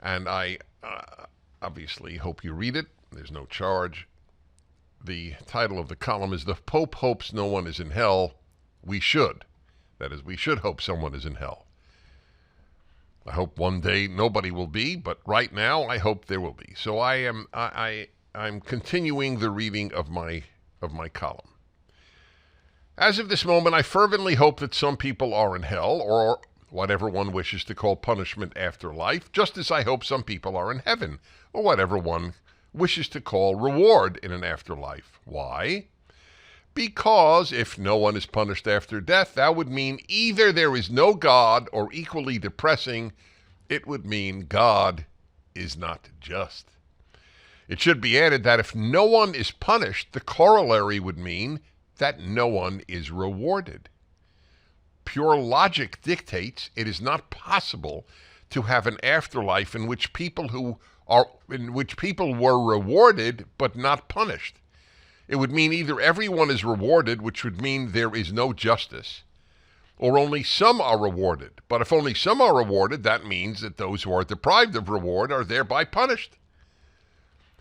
And I obviously hope you read it. There's no charge. The title of the column is "The Pope Hopes No One is in Hell. We Should." That is, we should hope someone is in hell. I hope one day nobody will be, but right now I hope there will be. So I'm continuing the reading of my column. As of this moment, I fervently hope that some people are in hell, or whatever one wishes to call punishment after life, just as I hope some people are in heaven, or whatever one wishes to call reward in an afterlife. Why? Because if no one is punished after death, that would mean either there is no God, or equally depressing, it would mean God is not just. It should be added that if no one is punished, the corollary would mean that no one is rewarded. Pure logic dictates it is not possible to have an afterlife in which people were rewarded but not punished. It would mean either everyone is rewarded, which would mean there is no justice, or only some are rewarded. But if only some are rewarded, that means that those who are deprived of reward are thereby punished.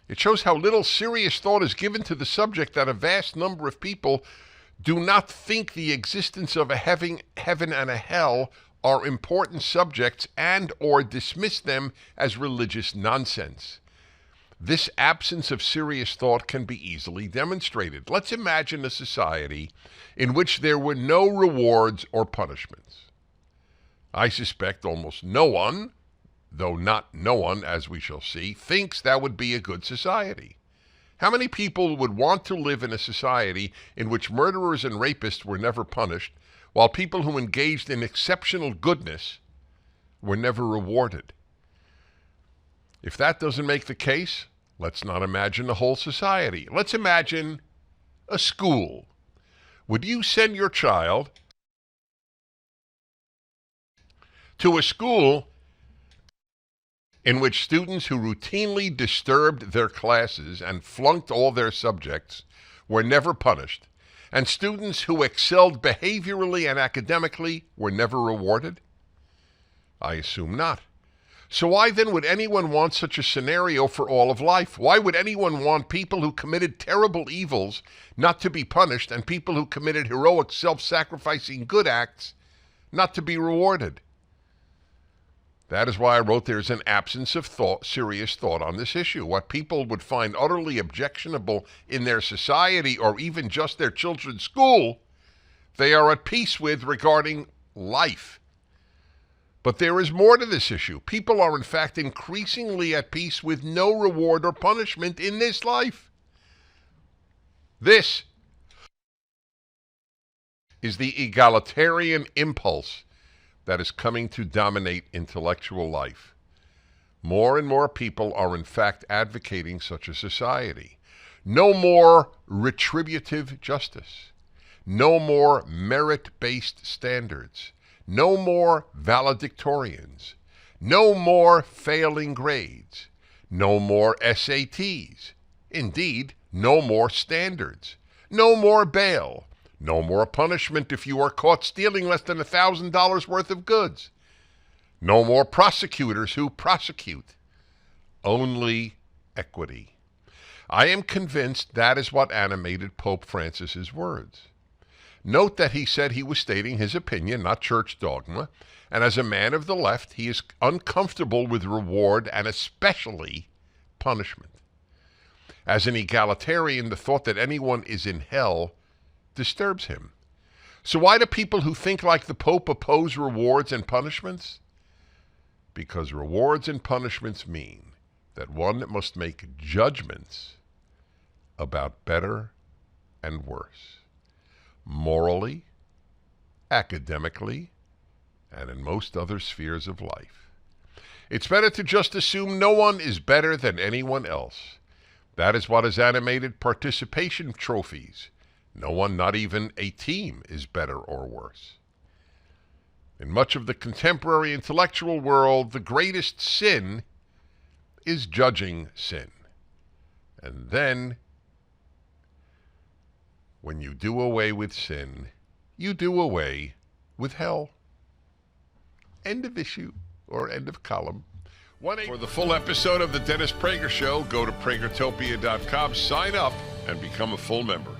It shows how little serious thought is given to the subject that a vast number of people do not think the existence of a heaven and a hell are important subjects and or dismiss them as religious nonsense. This absence of serious thought can be easily demonstrated. Let's imagine a society in which there were no rewards or punishments. I suspect almost no one, though not no one, as we shall see, thinks that would be a good society. How many people would want to live in a society in which murderers and rapists were never punished, while people who engaged in exceptional goodness were never rewarded? If that doesn't make the case, let's not imagine a whole society. Let's imagine a school. Would you send your child to a school in which students who routinely disturbed their classes and flunked all their subjects were never punished, and students who excelled behaviorally and academically were never rewarded? I assume not. So why then would anyone want such a scenario for all of life? Why would anyone want people who committed terrible evils not to be punished, and people who committed heroic, self-sacrificing good acts not to be rewarded? That is why I wrote there's an absence of serious thought on this issue. What people would find utterly objectionable in their society, or even just their children's school, they are at peace with regarding life. But there is more to this issue. People are in fact increasingly at peace with no reward or punishment in this life. This is the egalitarian impulse that is coming to dominate intellectual life. More and more people are in fact advocating such a society. No more retributive justice. No more merit-based standards. No more valedictorians. No more failing grades. No more SATs. Indeed, no more standards. No more bail. No more punishment if you are caught stealing less than $1,000 worth of goods. No more prosecutors who prosecute. Only equity. I am convinced that is what animated Pope Francis's words. Note that he said he was stating his opinion, not church dogma, and as a man of the left, he is uncomfortable with reward and especially punishment. As an egalitarian, the thought that anyone is in hell disturbs him. So why do people who think like the Pope oppose rewards and punishments? Because rewards and punishments mean that one must make judgments about better and worse, morally, academically, and in most other spheres of life. It's better to just assume no one is better than anyone else. That is what has animated participation trophies. No one, not even a team, is better or worse. In much of the contemporary intellectual world, the greatest sin is judging sin. And then, when you do away with sin, you do away with hell. End of issue, or end of column. For the full episode of the Dennis Prager Show, go to pragertopia.com, sign up, and become a full member.